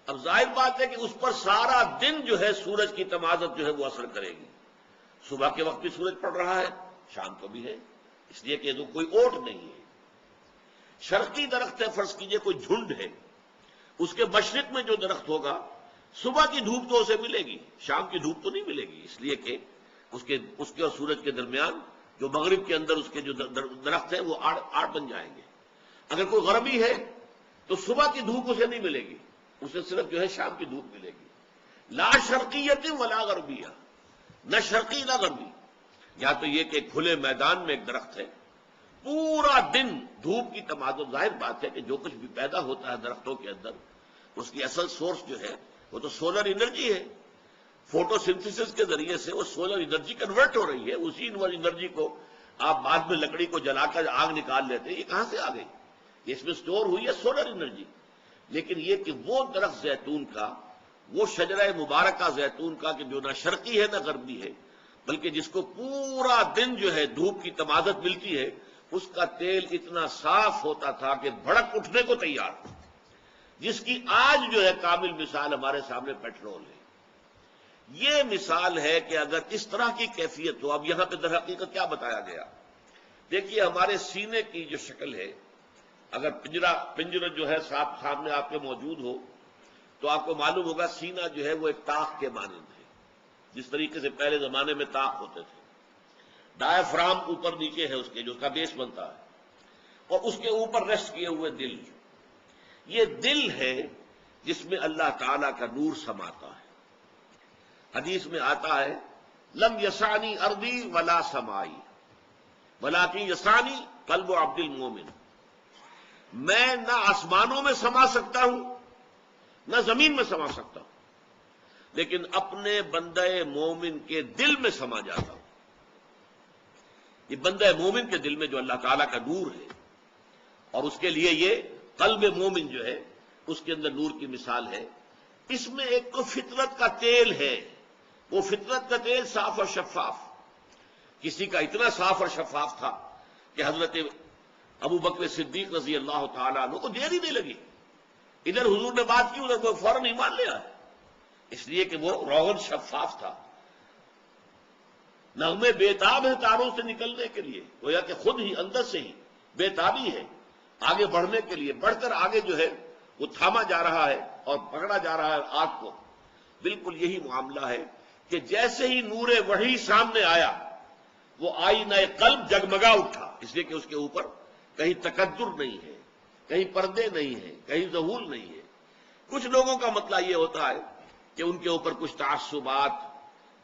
اب ظاہر بات ہے کہ اس پر سارا دن جو ہے سورج کی تمازت جو ہے وہ اثر کرے گی. صبح کے وقت بھی سورج پڑ رہا ہے، شام کو بھی ہے، اس لیے کہ کوئی اوٹ نہیں ہے. شرقی درخت ہے، فرض کیجئے کوئی جھنڈ ہے، اس کے مشرق میں جو درخت ہوگا صبح کی دھوپ تو اسے ملے گی، شام کی دھوپ تو نہیں ملے گی، اس لیے کہ اس کے اور سورج کے درمیان جو مغرب کے اندر اس کے جو درخت ہیں وہ آڑ بن جائیں گے۔ اگر کوئی غربی ہے تو صبح کی دھوپ اسے نہیں ملے گی، اسے صرف جو ہے شام کی دھوپ ملے گی۔ لا شرقیت ولا غربیہ، نہ شرقی نہ غربی، یا تو یہ کہ کھلے میدان میں ایک درخت ہے، پورا دن دھوپ کی تمادن، ظاہر بات ہے کہ جو کچھ بھی پیدا ہوتا ہے درختوں کے اندر اس کی اصل سورس جو ہے وہ تو سولر انرجی ہے، فوٹو سنتھسس کے ذریعے سے وہ سولر انرجی کنورٹ ہو رہی ہے، اسی انرجی کو آپ بعد میں لکڑی کو جلا کر آگ نکال لیتے ہیں، یہ کہاں سے آ گئی؟ یہ اس میں سٹور ہوئی ہے سولر انرجی۔ لیکن یہ کہ وہ درخت زیتون کا، وہ شجرہ مبارکہ زیتون کا کہ جو نہ شرقی ہے نہ غربی ہے، بلکہ جس کو پورا دن جو ہے دھوپ کی تمازت ملتی ہے، اس کا تیل اتنا صاف ہوتا تھا کہ بھڑک اٹھنے کو تیار تھا، جس کی آج جو ہے کامل مثال ہمارے سامنے پیٹرول ہے۔ یہ مثال ہے کہ اگر اس طرح کی کیفیت ہو، اب یہاں پہ در حقیقت کیا بتایا گیا؟ دیکھیے ہمارے سینے کی جو شکل ہے، اگر پنجرہ جو ہے سامنے آپ کے موجود ہو تو آپ کو معلوم ہوگا سینہ جو ہے وہ ایک طاق کے مانند ہے، جس طریقے سے پہلے زمانے میں طاق ہوتے تھے۔ ڈائفرام اوپر نیچے ہے اس کے، جو اس کا بیس بنتا ہے، اور اس کے اوپر ریسٹ کیے ہوئے دل، یہ دل ہے جس میں اللہ تعالی کا نور سماتا ہے۔ حدیث میں آتا ہے لم یسانی ارضی ولا سمائی ولیکن یسانی قلب عبد المومن، میں نہ آسمانوں میں سما سکتا ہوں نہ زمین میں سما سکتا ہوں، لیکن اپنے بندہ مومن کے دل میں سما جاتا ہوں۔ یہ بندہ مومن کے دل میں جو اللہ تعالیٰ کا نور ہے، اور اس کے لیے یہ قلب مومن جو ہے اس کے اندر نور کی مثال ہے۔ اس میں ایک تو فطرت کا تیل ہے، وہ فطرت کا تیل صاف اور شفاف، کسی کا اتنا صاف اور شفاف تھا کہ حضرت ابو بکر صدیق رضی اللہ تعالیٰ عنہ کو دیر ہی نہیں لگی، ادھر حضور نے بات کی ادھر وہ فوراً ایمان لیا ہے، اس لیے کہ وہ روغن شفاف تھا، نغمے بےتاب ہیں تاروں سے نکلنے کے لیے، گویا کہ خود ہی اندر سے ہی بےتابی ہے آگے بڑھنے کے لیے، بڑھ کر آگے جو ہے وہ تھاما جا رہا ہے اور پکڑا جا رہا ہے آگ کو۔ بالکل یہی معاملہ ہے کہ جیسے ہی نور وحی سامنے آیا وہ آئینہ قلب جگمگا اٹھا، اس لیے کہ اس کے اوپر کہیں تکدر نہیں ہے، کہیں پردے نہیں ہیں، کہیں ظہور نہیں ہے۔ کچھ لوگوں کا مسئلہ یہ ہوتا ہے کہ ان کے اوپر کچھ تعصبات،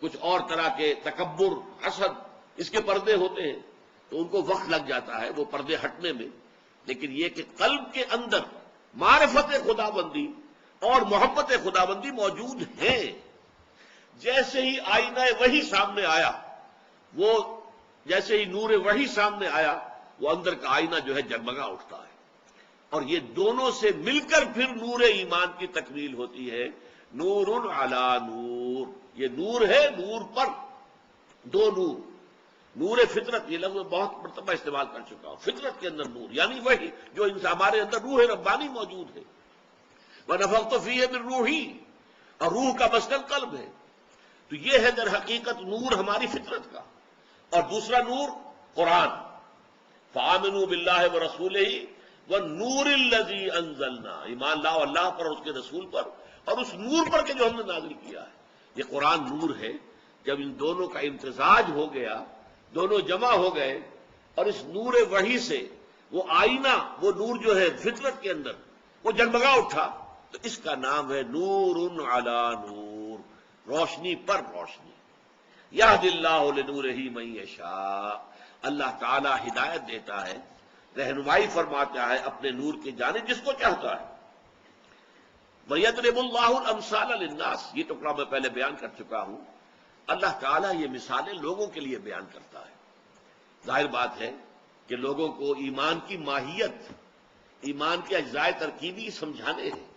کچھ اور طرح کے تکبر، حسد، اس کے پردے ہوتے ہیں تو ان کو وقت لگ جاتا ہے وہ پردے ہٹنے میں، لیکن یہ کہ قلب کے اندر معرفت خدا بندی اور محبت خدا بندی موجود ہیں۔ جیسے ہی آئینہ وحی سامنے آیا، وہ جیسے ہی نور وحی سامنے آیا، وہ اندر کا آئینہ جو ہے جگمگا اٹھتا ہے، اور یہ دونوں سے مل کر پھر نور ایمان کی تکمیل ہوتی ہے۔ نور علی نور، یہ نور ہے نور پر، دو نور، نور فطرت، یہ لفظ بہت مرتبہ استعمال کر چکا ہوں، فطرت کے اندر نور یعنی وہی جو ہمارے اندر روح ربانی موجود ہے، وَنَفَخْتُ فِيهِ مِن رُوحِي، اور روح کا مسکن قلب ہے، تو یہ ہے در حقیقت نور ہماری فطرت کا۔ اور دوسرا نور قرآن، فآمنوا باللہ ورسولہ والنور الذی انزلنا، ایمان لاؤ اللہ پر اور اس کے رسول پر اور اس نور پر کہ جو ہم نے نازل کیا ہے۔ یہ قرآن نور ہے۔ جب ان دونوں کا امتزاج ہو گیا، دونوں جمع ہو گئے، اور اس نور وحی سے وہ آئینہ، وہ نور جو ہے فطرت کے اندر وہ جگمگا اٹھا، تو اس کا نام ہے نور علی نور، روشنی پر روشنی۔ یہدی اللہ لنورہ من یشاء، اللہ تعالی ہدایت دیتا ہے، رہنمائی فرماتا ہے اپنے نور کی جانب جس کو چاہتا ہے۔ وَيَضْرِبُ اللَّهُ الْأَمْثَالَ لِلنَّاسِ، یہ ٹکڑا میں پہلے بیان کر چکا ہوں، اللہ تعالیٰ یہ مثالیں لوگوں کے لیے بیان کرتا ہے۔ ظاہر بات ہے کہ لوگوں کو ایمان کی ماہیت، ایمان کے اجزائے ترکیبی سمجھانے ہیں،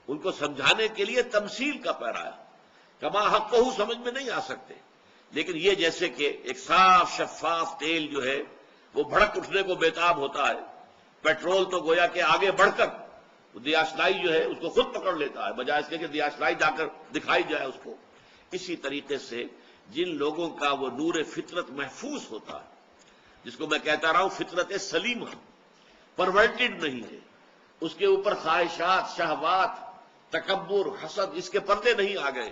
ان کو سمجھانے کے لیے تمثیل کا پیرایا، کما حق کو سمجھ میں نہیں آ سکتے، لیکن یہ جیسے کہ ایک صاف شفاف تیل جو ہے وہ بھڑک اٹھنے کو بےتاب ہوتا ہے، پیٹرول تو گویا کہ آگے بڑھ کر دیاشلائی جو ہے اس کو خود پکڑ لیتا ہے، بجائے اس کے کہ دیاشلائی جا کر دکھائی جائے اس کو۔ اسی طریقے سے جن لوگوں کا وہ نور فطرت محفوظ ہوتا ہے، جس کو میں کہتا رہا ہوں فطرت سلیمہ، پرورٹڈ نہیں ہے، اس کے اوپر خواہشات، شہوات، تکبر، حسد، اس کے پردے نہیں آ گئے،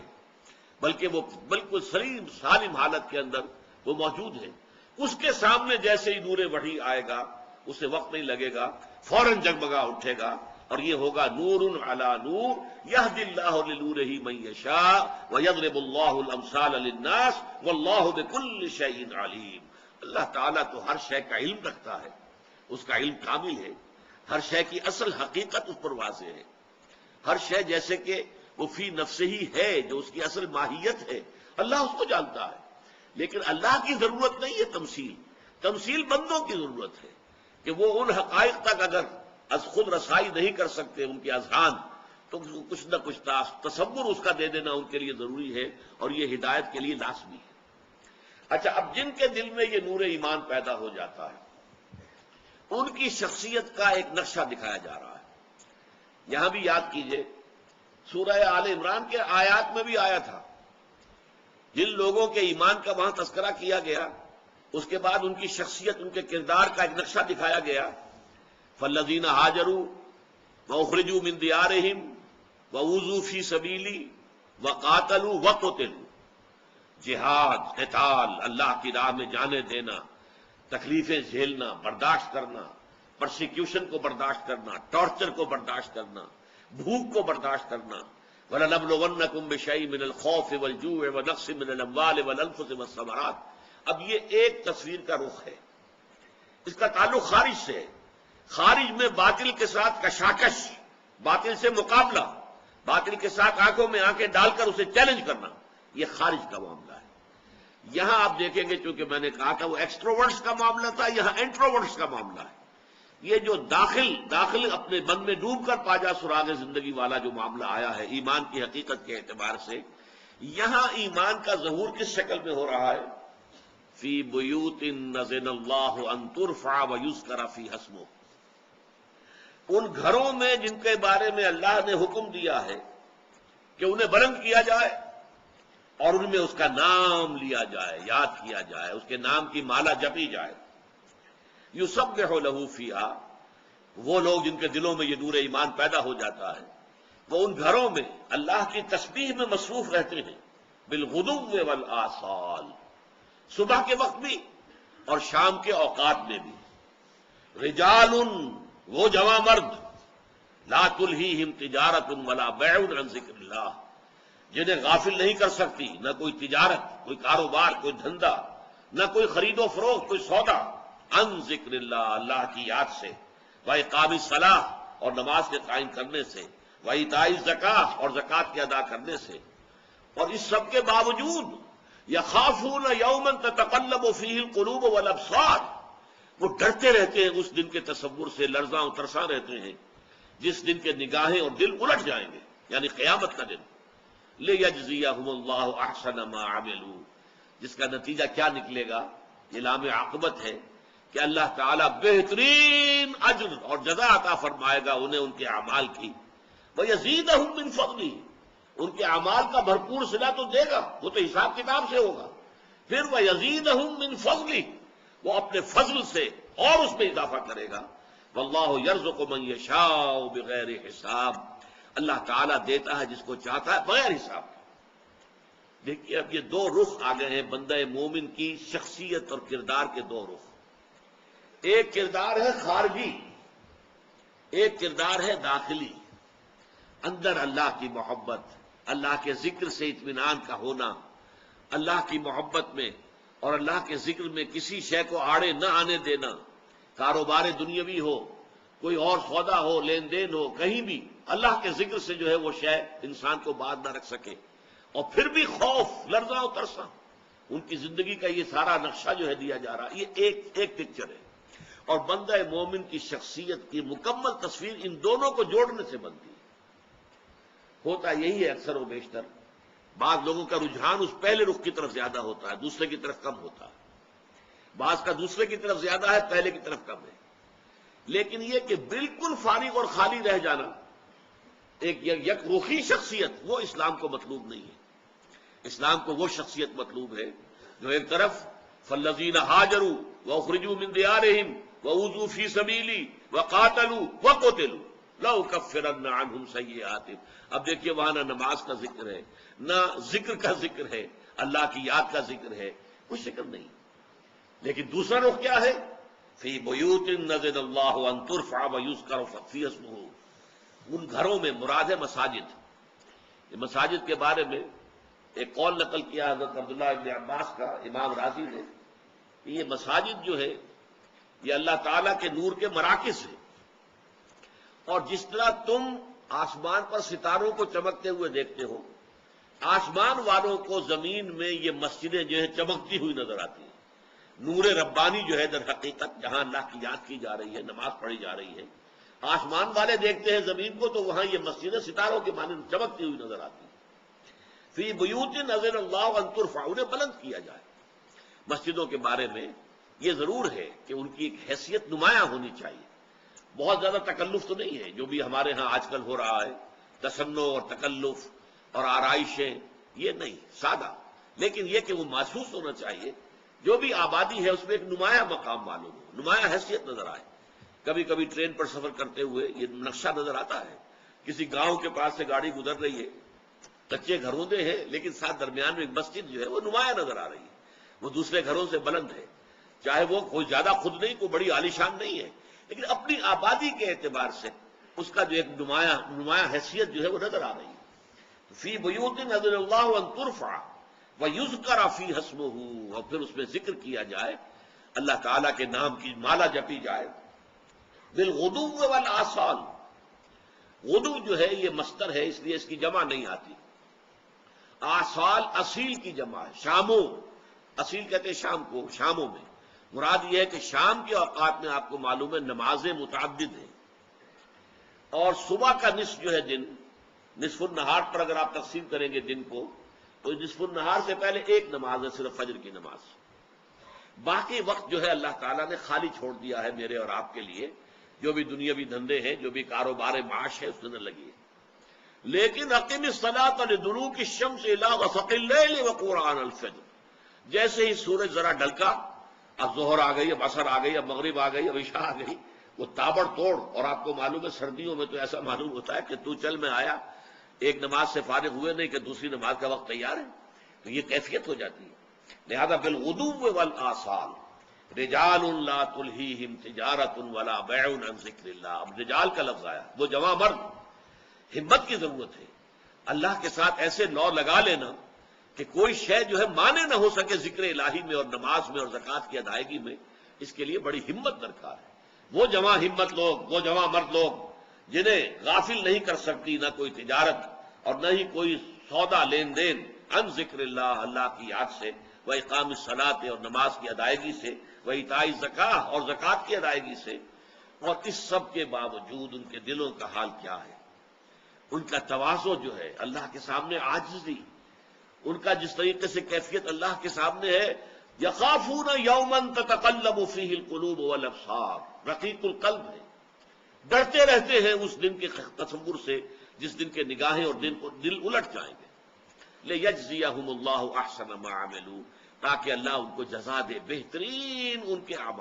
بلکہ وہ بالکل سلیم سالم حالت کے اندر وہ موجود ہے. اس کے سامنے جیسے ہی نور وحی آئے گا، اسے وقت نہیں لگے گا، فوراً جگمگا اٹھے گا، اور یہ ہوگا نور علی نور یہدی اللہ لنورہ من یشاء ویضرب اللہ الامثال للناس واللہ بکل شیء علیم. اللہ تعالیٰ تو ہر شے کا علم رکھتا ہے، اس کا علم کامل ہے، ہر شے کی اصل حقیقت اس پر واضح ہے. ہر شے جیسے کہ وہ فی نفسہ ہی ہے، جو اس کی اصل ماہیت ہے، اللہ اس کو جانتا ہے. لیکن اللہ کی ضرورت نہیں ہے تمثیل بندوں کی ضرورت ہے کہ وہ ان حقائق تک اگر از خود رسائی نہیں کر سکتے ان کے اذہان، تو کچھ نہ کچھ تصور اس کا دے دینا ان کے لیے ضروری ہے، اور یہ ہدایت کے لیے لازمی ہے. اچھا، اب جن کے دل میں یہ نور ایمان پیدا ہو جاتا ہے، ان کی شخصیت کا ایک نقشہ دکھایا جا رہا ہے. یہاں بھی یاد کیجئے، سورہ آل عمران کے آیات میں بھی آیا تھا، جن لوگوں کے ایمان کا وہاں تذکرہ کیا گیا، اس کے بعد ان کی شخصیت، ان کے کردار کا ایک نقشہ دکھایا گیا. فالذین ہاجروا واخرجوا من دیارہم واوذوا فی سبیلی وقاتلوا وقتلوا. جہاد، قتال، اللہ کی راہ میں جانے دینا، تکلیفیں جھیلنا، برداشت کرنا، پرسیکیوشن کو برداشت کرنا، ٹارچر کو برداشت کرنا، بھوک کو برداشت کرنا. وَلَنَبْلُوَنَّكُمْ بِشَيْءٍ مِّنَ الْخَوْفِ وَالْجُوعِ وَنَقْصٍ مِّنَ الْأَمْوَالِ وَالْأَنفُسِ وَالثَّمَرَاتِ. اب یہ ایک تصویر کا رخ ہے، اس کا تعلق خارج سے ہے. خارج میں باطل کے ساتھ کشاکش، باطل سے مقابلہ، باطل کے ساتھ آنکھوں میں آنکھیں ڈال کر اسے چیلنج کرنا، یہ خارج کا معاملہ ہے. یہاں آپ دیکھیں گے، چونکہ میں نے کہا تھا وہ ایکسٹروورٹس کا معاملہ تھا، یہاں انٹروورٹس کا معاملہ ہے. یہ جو داخل اپنے من میں ڈوب کر پاجا سراغ زندگی والا جو معاملہ آیا ہے ایمان کی حقیقت کے اعتبار سے، یہاں ایمان کا ظہور کس شکل میں ہو رہا ہے؟ فی بیوت نذن اللہ ان ترفع ویذکر فیہا اسمہ. ان گھروں میں جن کے بارے میں اللہ نے حکم دیا ہے کہ انہیں بلند کیا جائے اور ان میں اس کا نام لیا جائے، یاد کیا جائے، اس کے نام کی مالا جپی جائے. یسبح لہ فیہا، وہ لوگ جن کے دلوں میں یہ نور ایمان پیدا ہو جاتا ہے، وہ ان گھروں میں اللہ کی تسبیح میں مصروف رہتے ہیں، بالغدو والآصال، صبح کے وقت بھی اور شام کے اوقات میں بھی. رجال، وہ جواں مرد، لا تلہیہم تجارت ولا بیع عن ذکر اللہ، جنہیں غافل نہیں کر سکتی نہ کوئی تجارت، کوئی کاروبار، کوئی دھندا، نہ کوئی خرید و فروخت، کوئی سودا، عن ذکر اللہ، اللہ کی یاد سے، وإقام الصلاۃ، اور نماز کے قائم کرنے سے، وإیتاء الزکاۃ، اور زکوٰۃ کے ادا کرنے سے. اور اس سب کے باوجود یخافون یوما تتقلب فیہ القلوب والابصار، وہ ڈرتے رہتے ہیں اس دن کے تصور سے، لرزاں و ترساں رہتے ہیں جس دن کے نگاہیں اور دل الٹ جائیں گے، یعنی قیامت کا دن. لیجزیہم اللہ احسن ما عملوا، جس کا نتیجہ کیا نکلے گا؟ یہ لام عاقبت ہے کہ اللہ تعالیٰ بہترین اجر اور جزا عطا فرمائے گا انہیں ان کے اعمال کی. وَيَزِيدَهُم مِّن فَضْلِهِ، ان کے اعمال کا بھرپور صلہ تو دے گا، وہ تو حساب کتاب سے ہوگا. پھر وَيَزِيدَهُم مِّن فَضْلِهِ، وہ اپنے فضل سے اور اس میں اضافہ کرے گا. وَاللَّهُ يَرْزُقُ مَن يَشَاءُ بِغَيْرِ حساب، اللہ تعالیٰ دیتا ہے جس کو چاہتا ہے بغیر حساب. دیکھیے اب یہ دو رخ آ گئے ہیں بندہ مومن کی شخصیت اور کردار کے دو رخ. ایک کردار ہے خارجی، ایک کردار ہے داخلی. اندر اللہ کی محبت، اللہ کے ذکر سے اطمینان کا ہونا، اللہ کی محبت میں اور اللہ کے ذکر میں کسی شے کو آڑے نہ آنے دینا. کاروبار دنیاوی ہو، کوئی اور سودا ہو، لین دین ہو، کہیں بھی اللہ کے ذکر سے جو ہے وہ شے انسان کو باندھ نہ رکھ سکے. اور پھر بھی خوف، لرزاں و ترساں، ان کی زندگی کا یہ سارا نقشہ جو ہے دیا جا رہا، یہ ایک پکچر ہے. اور بندہ مومن کی شخصیت کی مکمل تصویر ان دونوں کو جوڑنے سے بنتی ہے. ہوتا یہی ہے اکثر و بیشتر، بعض لوگوں کا رجحان اس پہلے رخ کی طرف زیادہ ہوتا ہے، دوسرے کی طرف کم ہوتا ہے. بعض کا دوسرے کی طرف زیادہ ہے، پہلے کی طرف کم ہے. لیکن یہ کہ بالکل فارغ اور خالی رہ جانا، ایک یک رخی شخصیت، وہ اسلام کو مطلوب نہیں ہے. اسلام کو وہ شخصیت مطلوب ہے جو ایک طرف فالذین ہاجروا واخرجوا من دیارہم واوذوا فی سبیلی وقاتلوا وقتلوا، لَأُكَفِّرَنَّ عَنْهُمْ سَيِّئَاتِهِمْ۔ اب دیکھیے وہاں نہ نماز کا ذکر ہے، نہ ذکر کا ذکر ہے، اللہ کی یاد کا ذکر ہے، کوئی ذکر نہیں۔ لیکن دوسرا رخ کیا ہے؟ فی بیوت نذر اللہ ان ترفع ویذکر فیہا اسمہ، ان گھروں میں مراد ہے مساجد۔ یہ مساجد کے بارے میں ایک قول نقل کیا حضرت عبداللہ ابن عباس کا امام راضی نے کہ یہ مساجد جو ہے یہ اللہ تعالیٰ کے نور کے مراکز ہیں، اور جس طرح تم آسمان پر ستاروں کو چمکتے ہوئے دیکھتے ہو، آسمان والوں کو زمین میں یہ مسجدیں جو ہے چمکتی ہوئی نظر آتی ہیں۔ نور ربانی جو ہے در حقیقت جہاں اللہ کی یاد کی جا رہی ہے، نماز پڑھی جا رہی ہے، آسمان والے دیکھتے ہیں زمین کو تو وہاں یہ مسجدیں ستاروں کے مانند چمکتی ہوئی نظر آتی ہیں۔ فی بیوت نذر اللہ ان ترفع، انہیں بلند کیا جائے۔ مسجدوں کے بارے میں یہ ضرور ہے کہ ان کی ایک حیثیت نمایاں ہونی چاہیے، بہت زیادہ تکلف تو نہیں ہے جو بھی ہمارے ہاں آج کل ہو رہا ہے، تصنع اور تکلف اور آرائشیں، یہ نہیں، سادہ، لیکن یہ کہ وہ محسوس ہونا چاہیے جو بھی آبادی ہے اس میں ایک نمایاں مقام معلوم ہو، نمایاں حیثیت نظر آئے۔ کبھی کبھی ٹرین پر سفر کرتے ہوئے یہ نقشہ نظر آتا ہے، کسی گاؤں کے پاس سے گاڑی گزر رہی ہے، کچے گھروندے ہیں لیکن ساتھ درمیان میں ایک مسجد جو ہے وہ نمایاں نظر آ رہی ہے، وہ دوسرے گھروں سے بلند ہے، چاہے وہ کوئی زیادہ خود نہیں، کوئی بڑی عالیشان نہیں ہے، لیکن اپنی آبادی کے اعتبار سے اس کا جو ایک نمایاں حیثیت جو ہے وہ نظر آ رہی ہے۔ فی بیوت نذر اللہ ان ترفع ویذکر فیہا اسمہ، اور پھر اس میں ذکر کیا جائے، اللہ تعالیٰ کے نام کی مالا جپی جائے۔ بالغدو والآصال، غدو جو ہے یہ مصدر ہے اس لیے اس کی جمع نہیں آتی، آصال اصیل کی جمع ہے، شاموں، اصیل کہتے ہیں شام کو، شاموں میں مراد یہ ہے کہ شام کے اوقات میں آپ کو معلوم ہے نمازیں متعدد ہیں، اور صبح کا نصف جو ہے دن، نصف النہار پر اگر آپ تقسیم کریں گے دن کو تو نصف النہار سے پہلے ایک نماز ہے صرف فجر کی نماز، باقی وقت جو ہے اللہ تعالیٰ نے خالی چھوڑ دیا ہے میرے اور آپ کے لیے، جو بھی دنیاوی دھندے ہیں، جو بھی کاروبار معاش ہے اس میں لگی ہے۔ لیکن اقیم الصلاۃ لدلوک الشمس الی غسق اللیل وقرآن الفجر، جیسے ہی سورج ذرا ڈھلکا، اب ظہر آ گئی، اب عصر آ گئی، اب مغرب آ گئی، اب عشاء آ گئی، وہ تابڑ توڑ، اور آپ کو معلوم ہے سردیوں میں تو ایسا معلوم ہوتا ہے کہ تو چل میں آیا، ایک نماز سے فارغ ہوئے نہیں کہ دوسری نماز کا وقت تیار ہے، تو یہ کیفیت ہو جاتی ہے۔ لہذا بالغدو والآصال رجال لا تلہیہم تجارت ولا بیع عن ذکر اللہ، اب رجال کا لفظ آیا، وہ جوان مرد، ہمت کی ضرورت ہے، اللہ کے ساتھ ایسے لو لگا لینا کہ کوئی شے جو ہے مانے نہ ہو سکے ذکر الہی میں اور نماز میں اور زکوٰۃ کی ادائیگی میں، اس کے لیے بڑی ہمت درکار ہے۔ وہ جوان ہمت لوگ، وہ جوان مرد لوگ جنہیں غافل نہیں کر سکتی نہ کوئی تجارت اور نہ ہی کوئی سودا لین دین عن ذکر اللہ، اللہ کی یاد سے، وہ اقام الصلاۃ اور نماز کی ادائیگی سے، وہ ایتاء الزکاۃ اور زکوٰۃ کی ادائیگی سے، اور اس سب کے باوجود ان کے دلوں کا حال کیا ہے، ان کا تواضع جو ہے اللہ کے سامنے، عاجزی، ان کا جس طریقے سے کیفیت اللہ کے سامنے ہے، یخافون یوما تتقلب فیہ القلوب والابصار، رقیق القلب ہے، ڈرتے رہتے ہیں اس دن کے تصور سے جس دن کے نگاہیں اور دل الٹ جائیں گے۔ لیجزیہم اللہ احسن ما عملوا، تاکہ اللہ ان کو جزا دے بہترین ان کے اعمال